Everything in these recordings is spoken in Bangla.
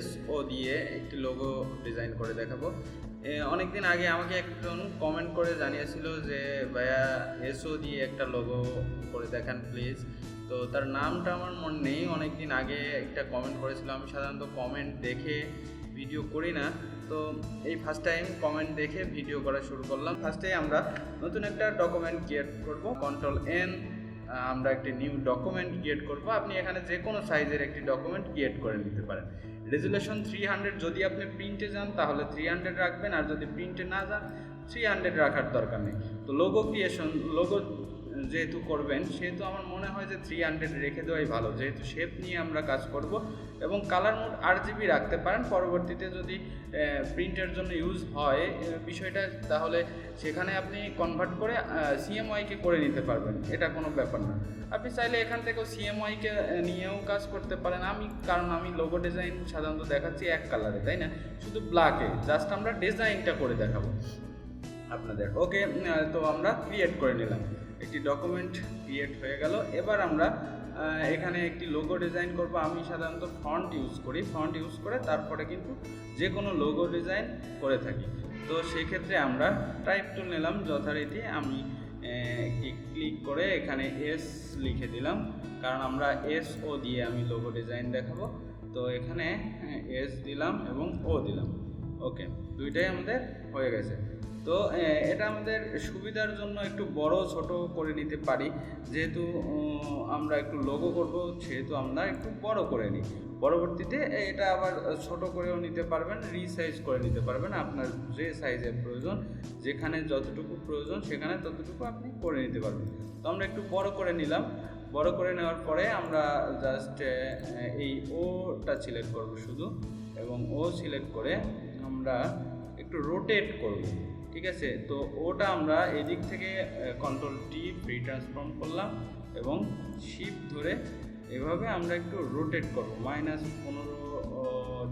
SO দিয়ে একটি লোগো ডিজাইন করে দেখাবো। অনেকদিন আগে আমাকে একজন কমেন্ট করে জানিয়েছিল যে ভাইয়া SO দিয়ে একটা লোগো করে দেখান প্লিজ। তো তার নামটা আমার মনে নেই, অনেকদিন আগে একটা কমেন্ট করেছিল। আমি সাধারণত কমেন্ট দেখে ভিডিও করি না, তো এই ফার্স্ট টাইম কমেন্ট দেখে ভিডিও করা শুরু করলাম। ফার্স্টে আমরা নতুন একটা ডকুমেন্ট ক্রিয়েট করব, Ctrl+N, আমরা একটি নিউ ডকুমেন্ট ক্রিয়েট করব। আপনি এখানে যে কোনো সাইজের একটি ডকুমেন্ট ক্রিয়েট করে নিতে পারেন। রেজুলেশন 300, যদি আপনি প্রিন্টে যান তাহলে 300 রাখবেন, আর যদি প্রিন্টে না যান 300 রাখার দরকার নেই। তো লোগো ক্রিয়েশন, লোগো যেহেতু করবেন সেহেতু আমার মনে হয় যে 300 রেখে দেওয়াই ভালো, যেহেতু শেপ নিয়ে আমরা কাজ করব। এবং কালার মোড RGB রাখতে পারেন, পরবর্তীতে যদি প্রিন্টের জন্য ইউজ হয় বিষয়টা, তাহলে সেখানে আপনি কনভার্ট করে CMYকে করে নিতে পারবেন, এটা কোনো ব্যাপার না। আপনি চাইলে এখান থেকেও CMYকে নিয়েও কাজ করতে পারেন। কারণ আমি লোগো ডিজাইন সাধারণত দেখাচ্ছি এক কালারে, তাই না, শুধু ব্ল্যাকে, জাস্ট আমরা ডিজাইনটা করে দেখাবো আপনাদের। ওকে, তো আমরা ক্রিয়েট করে নিলাম, একটি ডকুমেন্ট ক্রিয়েট হয়ে গেল। এবার আমরা এখানে একটি লোগো ডিজাইন করব। আমি সাধারণত ফন্ট ইউজ করি, ফন্ট ইউজ করে তারপরে কিন্তু যে কোনো লোগো ডিজাইন করে থাকি। তো সেই ক্ষেত্রে আমরা টাইপ টুল নিলাম যথারীতি। আমি একটি ক্লিক করে এখানে S লিখে দিলাম, কারণ আমরা SO দিয়ে আমি লোগো ডিজাইন দেখাবো। তো এখানে S দিলাম এবং O দিলাম। ওকে, দুইটাই আমাদের হয়ে গেছে। তো এটা আমাদের সুবিধার জন্য একটু বড় ছোট করে নিতে পারি, যেহেতু আমরা একটু লোগো করব সেহেতু আমরা একটু বড় করে নিই। পরবর্তীতে এটা আবার ছোট করেও নিতে পারবেন, রিসাইজ করে নিতে পারবেন, আপনার যে সাইজের প্রয়োজন, যেখানে যতটুকু প্রয়োজন সেখানে ততটুকু আপনি করে নিতে পারবেন। তো আমরা একটু বড় করে নিলাম। বড় করে নেওয়ার পরে আমরা জাস্ট এই ওটা সিলেক্ট করব শুধু, এবং ও সিলেক্ট করে আমরা একটু রোটেট করব, ঠিক আছে। তো ওটা আমরা এদিক থেকে Ctrl+T ফ্রি ট্রান্সফর্ম করলাম এবং শিফট ধরে এভাবে আমরা একটু রোটেট করব, -15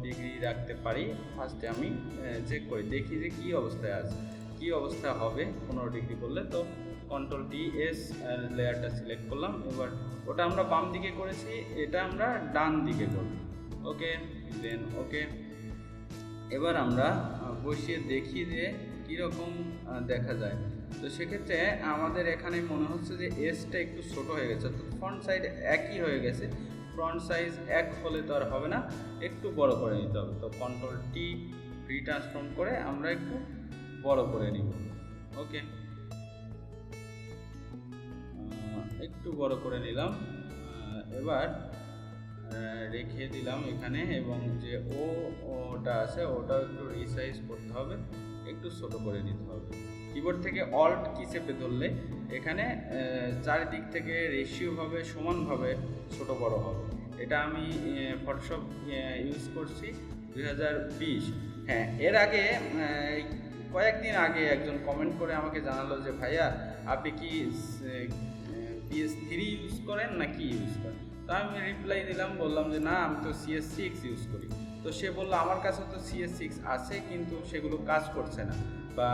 ডিগ্রি রাখতে পারি। ফার্স্টে আমি চেক করি, দেখি যে কী অবস্থায় আছে, কী অবস্থা হবে 15 ডিগ্রি করলে। তো Ctrl+S লেয়ারটা সিলেক্ট করলাম। এবার ওটা আমরা বাম দিকে করেছি, এটা আমরা ডান দিকে করব। ওকে, দেন ওকে। এবার আমরা বসিয়ে দেখি যে কীরকম দেখা যায়। তো সেক্ষেত্রে আমাদের এখানে মনে হচ্ছে যে এসটা একটু ছোট হয়ে গেছে, তো ফ্রন্ট সাইড একই হয়ে গেছে। ফ্রন্ট সাইজ এক হলে তো আর হবে না, একটু বড় করে নিতে হবে। তো Ctrl+T ফ্রি ট্রান্সফর্ম করে আমরা একটু বড় করে নিব। ওকে, একটু বড় করে নিলাম। এবার রেখে দিলাম এখানে, এবং যে ওটা আছে ওটা একটু রিসাইজ করতে হবে, একটু ছোট করে নিতে হবে। কিবোর্ড থেকে অল্ট কি চেপে ধরলে এখানে চারিদিক থেকে রেশিওভাবে সমানভাবে ছোট বড় হবে। এটা আমি ফটোশপ ইউজ করছি 2020। হ্যাঁ, এর আগে কয়েকদিন আগে একজন কমেন্ট করে আমাকে জানালো যে ভাইয়া আপনি কি PS3 ইউজ করেন না কি ইউজ করেন। তো আমি রিপ্লাই দিলাম, বললাম যে না, আমি তো CS6 ইউজ করি। তো সে বললো আমার কাছে তো CS6 আছে, কিন্তু সেগুলো কাজ করছে না, বা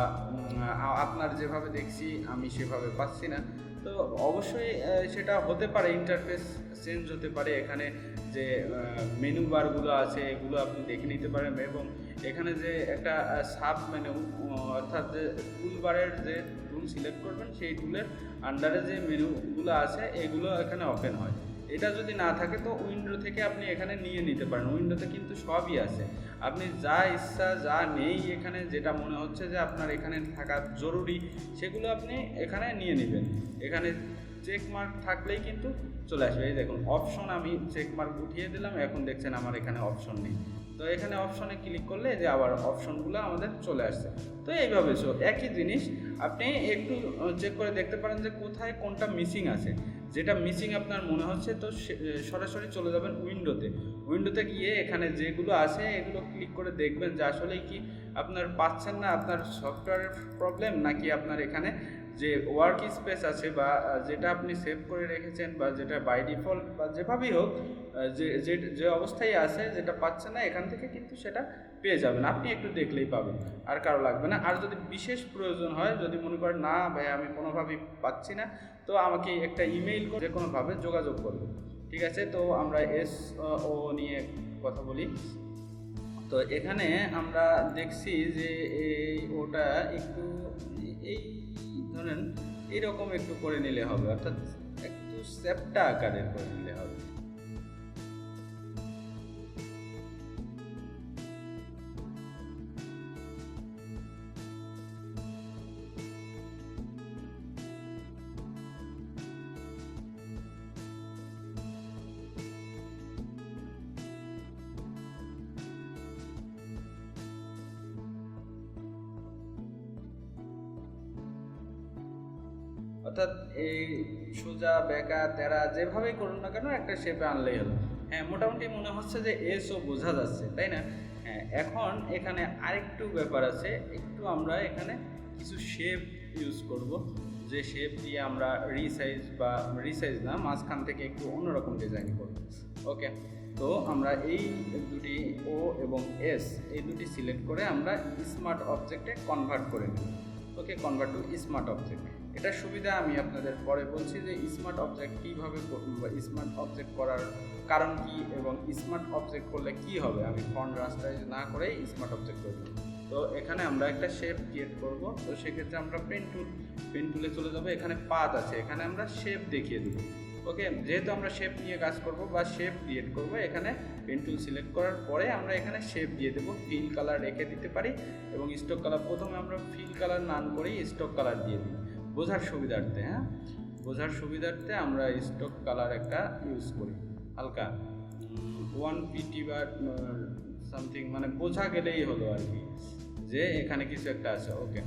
আপনার যেভাবে দেখছি আমি সেভাবে পাচ্ছি না। তো অবশ্যই সেটা হতে পারে, ইন্টারফেস চেঞ্জ হতে পারে। এখানে যে মেনু বারগুলো আছে এগুলো আপনি দেখে নিতে পারেন, এবং এখানে যে একটা সাব মেনু, অর্থাৎ যে টুল বারের যে টুল সিলেক্ট করবেন সেই টুলের আন্ডারে যে মেনুগুলো আছে এগুলো এখানে ওপেন হয়। এটা যদি না থাকে তো উইন্ডো থেকে আপনি এখানে নিয়ে নিতে পারেন। উইন্ডোতে কিন্তু সবই আছে, আপনি যা ইচ্ছা যা নেই এখানে, যেটা মনে হচ্ছে যে আপনার এখানে থাকা জরুরি সেগুলো আপনি এখানে নিয়ে নেবেন। এখানে চেক মার্ক থাকলেই কিন্তু চলে আসবে। এই দেখুন অপশন, আমি চেক মার্ক উঠিয়ে দিলাম, এখন দেখছেন আমার এখানে অপশন নেই। তো এখানে অপশনে ক্লিক করলে যে আবার অপশনগুলো আমাদের চলে আসছে। তো এইভাবে একই জিনিস আপনি একটু চেক করে দেখতে পারেন যে কোথায় কোনটা মিসিং আছে। যেটা মিসিং আপনার মনে হচ্ছে তো সরাসরি চলে যাবেন উইন্ডোতে গিয়ে এখানে যেগুলো আছে এগুলো ক্লিক করে দেখবেন যে আসলে কি আপনার পাচ্ছেন না, আপনার সফটওয়্যারের প্রবলেম, নাকি আপনার এখানে যে ওয়ার্ক স্পেস আছে বা যেটা আপনি সেভ করে রেখেছেন বা যেটা বাই ডিফল্ট বা যেভাবেই হোক যে অবস্থায় আছে যেটা পাচ্ছে না, এখান থেকে কিন্তু সেটা পেয়ে যাবেন। আপনি একটু দেখলেই পাবেন, আর কারো লাগবে না। আর যদি বিশেষ প্রয়োজন হয়, যদি মনে করেন না ভাই আমি কোনোভাবেই পাচ্ছি না, তো আমাকে একটা ইমেইল করে যে কোনোভাবে যোগাযোগ করবে, ঠিক আছে। তো আমরা SO নিয়ে কথা বলি। তো এখানে আমরা দেখছি যে ওটা একটু এই ধরেন এইরকম একটু করে নিলে হবে, অর্থাৎ একটু চ্যাপ্টা আকারের করে নিলে হবে। অর্থাৎ এই সোজা বেঁকা তেরা যেভাবেই করুন না কেন একটা শেপে আনলেই হলো। হ্যাঁ, মোটামুটি মনে হচ্ছে যে এসও বোঝা যাচ্ছে, তাই না? হ্যাঁ, এখন এখানে আরেকটু ব্যাপার আছে, একটু আমরা এখানে কিছু শেপ ইউজ করব, যে শেপ দিয়ে আমরা রিসাইজ না, মাঝখান থেকে একটু অন্যরকম ডিজাইন করব। ওকে, তো আমরা এই দুটি ও এবং এস এই দুটি সিলেক্ট করে আমরা স্মার্ট অবজেক্টে কনভার্ট করে নেব। ওকে, কনভার্ট টু স্মার্ট অবজেক্ট। এটার সুবিধা আমি আপনাদের পরে বলছি যে স্মার্ট অবজেক্ট কীভাবে, স্মার্ট অবজেক্ট করার কারণ কি এবং স্মার্ট অবজেক্ট করলে কি হবে, আমি ফন্ট রাস্টারাইজ না করেই স্মার্ট অবজেক্ট করব। তো এখানে আমরা একটা শেপ ক্রিয়েট করব। তো সেক্ষেত্রে আমরা পেন টুলে চলে যাব, এখানে পাথ আছে, এখানে আমরা শেপ দেখিয়ে দেবো। ওকে, যেহেতু আমরা শেপ নিয়ে কাজ করব বা শেপ ক্রিয়েট করব, এখানে পেন টুল সিলেক্ট করার পরে আমরা এখানে শেপ দিয়ে দেবো। ফিল কালার রেখে দিতে পারি এবং স্টক কালার, প্রথমে আমরা ফিল কালার নান করেই স্টক কালার দিয়ে দিই বোঝার সুবিধার্থে। হ্যাঁ, বোঝার সুবিধার্থে আমরা স্টক কালার একটা ইউজ করি, হালকা 1 pt বা সামথিং, মানে বোঝা গেলেই হলো আর কি যে এখানে কিছু একটা আছে। ওকে,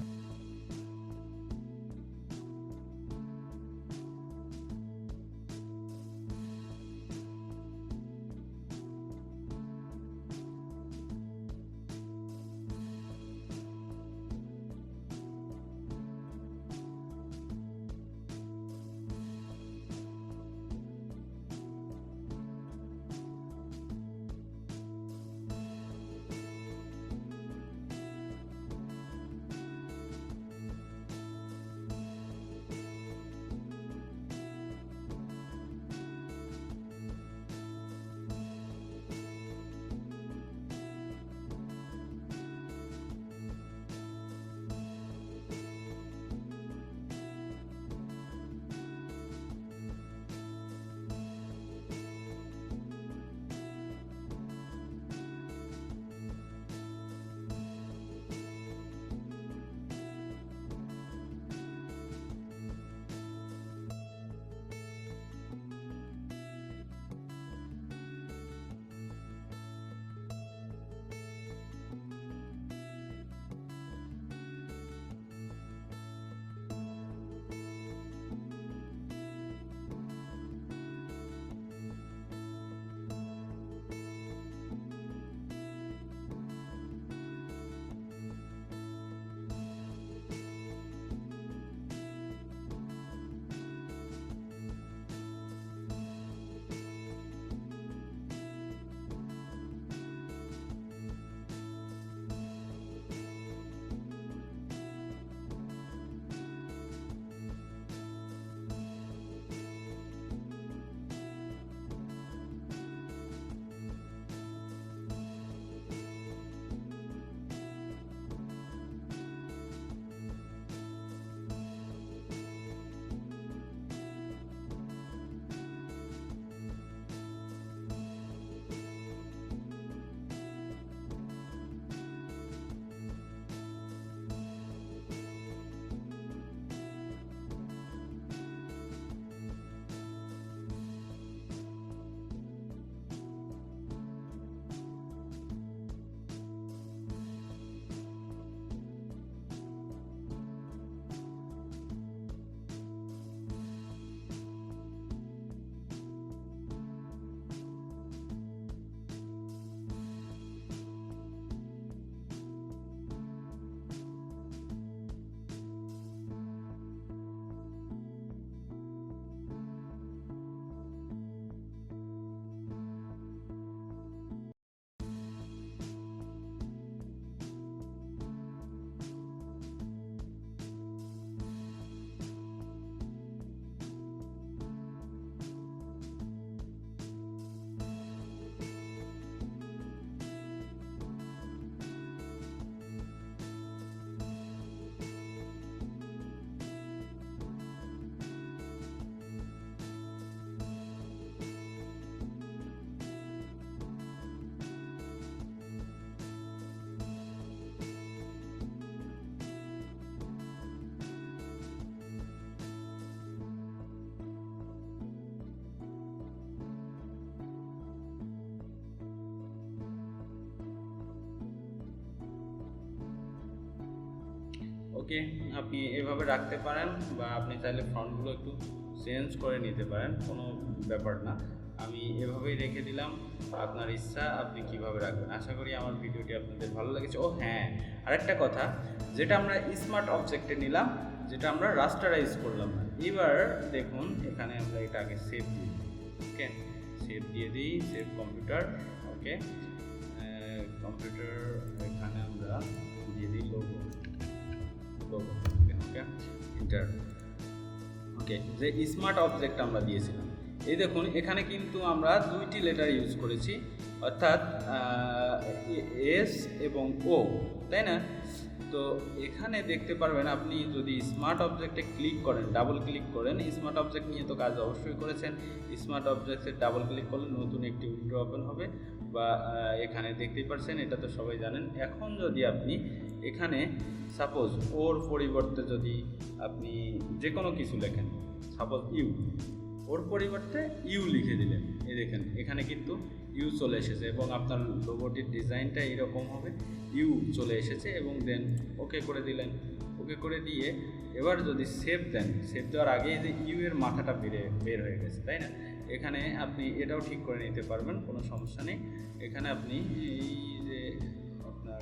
ওকে, আপনি এভাবে রাখতে পারেন বা আপনি চাইলে ফন্টগুলো একটু চেঞ্জ করে নিতে পারেন, কোনো ব্যাপার না। আমি এভাবেই রেখে দিলাম, আপনার ইচ্ছা আপনি কিভাবে রাখবেন। আশা করি আমার ভিডিওটি আপনাদের ভালো লেগেছে। ও হ্যাঁ, আরেকটা কথা, যেটা আমরা স্মার্ট অবজেক্টে নিলাম, যেটা আমরা রাস্টারাইজ করলাম না, এবার দেখুন এখানে আমরা এটা আগে সেভ দিই। ওকে, সেভ দিয়ে দিই, সেভ কম্পিউটার। ওকে, কম্পিউটার এখানে আমরা দিয়ে দিই লোগো। ওকে, এন্টার। ওকে, যে স্মার্ট অবজেক্ট আমরা দিয়েছিলাম, এই দেখুন এখানে কিন্তু আমরা দুইটি লেটার ইউজ করেছি, অর্থাৎ এস এবং ও, তাই না? তো এখানে দেখতে পারবেন, আপনি যদি স্মার্ট অবজেক্টে ক্লিক করেন, ডাবল ক্লিক করেন, স্মার্ট অবজেক্ট নিয়ে তো কাজ অবশ্যই করেছেন, স্মার্ট অবজেক্টে ডাবল ক্লিক করলে নতুন একটি উইন্ডো ওপেন হবে, বা এখানে দেখতেই পাচ্ছেন, এটা তো সবাই জানেন। এখন যদি আপনি এখানে সাপোজ ওর পরিবর্তে যদি আপনি যে কোনো কিছু লেখেন, সাপোজ ইউ, ওর পরিবর্তে ইউ লিখে দিলেন, এই দেখেন এখানে কিন্তু ইউ চলে এসেছে এবং আপনার লোগোটির ডিজাইনটা এরকম হবে, ইউ চলে এসেছে এবং দেন ওকে করে দিলেন। ওকে করে দিয়ে এবার যদি সেভ দেন, সেভ দেওয়ার আগে যে ইউ এর মাথাটা বের হয়ে গেছে, তাই না? এখানে আপনি এটাও ঠিক করে নিতে পারবেন, কোনো সমস্যা নেই। এখানে আপনি এই যে আপনার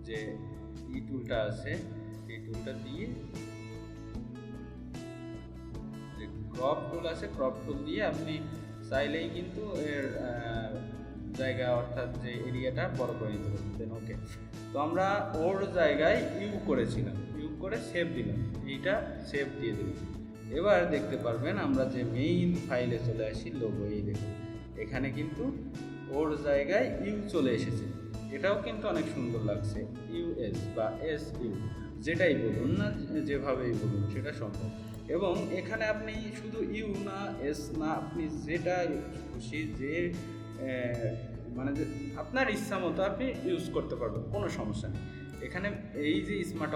যে ই টুলটা আছে, এই টুলটা দিয়ে, যে ক্রপ টুল আছে, ক্রপ টুল দিয়ে আপনি চাইলেই কিন্তু এর জায়গা, অর্থাৎ যে এরিয়াটা বড় করে নিতে পারবেন। ওকে, তো আমরা ওর জায়গায় ইউ করেছিলাম, ইউ করে সেভ দিলাম, এইটা সেভ দিয়ে দিলাম। এবার দেখতে পারবেন আমরা যে মেইন ফাইলে চলে আসি, লোগো, এই দেখুন এখানে কিন্তু ওর জায়গায় ইউ চলে এসেছে, এটাও কিন্তু অনেক সুন্দর লাগছে। ইউএস বা এস ইউ, যেটাই বলুন না, যেভাবেই বলুন সেটা সম্ভব। এবং এখানে আপনি শুধু ইউ না, এস না, আপনি যেটা খুশি, যে মানে যে আপনার ইচ্ছা মতো আপনি ইউজ করতে পারবেন, কোনো সমস্যা নেই। এখানে এই যে স্মার্ট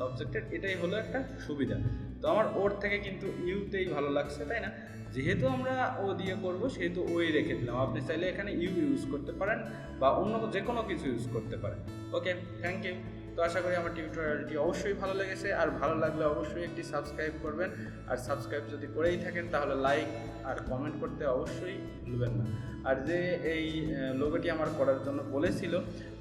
অবজেক্টের এটাই হলো একটা সুবিধা। তো আমার ওর থেকে কিন্তু ইউতেই ভালো লাগছে, তাই না? যেহেতু আমরা ও দিয়ে করব, সেহেতু ওই রেখে দিলাম। আপনি চাইলে এখানে ইউ ইউজ করতে পারেন বা অন্য যে কোনো কিছু ইউজ করতে পারেন। ওকে, থ্যাংক ইউ। তো আশা করি আমার টিউটোরিয়ালটি অবশ্যই ভালো লেগেছে, আর ভালো লাগলে অবশ্যই একটি সাবস্ক্রাইব করবেন, আর সাবস্ক্রাইব যদি করেই থাকেন তাহলে লাইক আর কমেন্ট করতে অবশ্যই ভুলবেন না। আর যে এই লোগোটি আমার করার জন্য বলেছিল,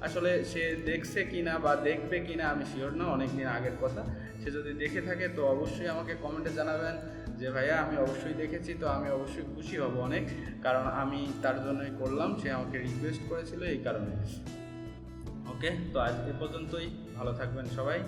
আসলে সে দেখছে কিনা বা দেখবে কিনা আমি শিওর না, অনেক দিন আগের কথা। সে যদি দেখে থাকে তো অবশ্যই আমাকে কমেন্টে জানাবেন যে ভাইয়া আমি অবশ্যই দেখেছি, তো আমি অবশ্যই খুশি হব অনেক, কারণ আমি তার জন্যই করলাম, সে আমাকে রিকোয়েস্ট করেছিল এই কারণে। ওকে, তো আজ এ পর্যন্তই, ভালো থাকবেন সবাই।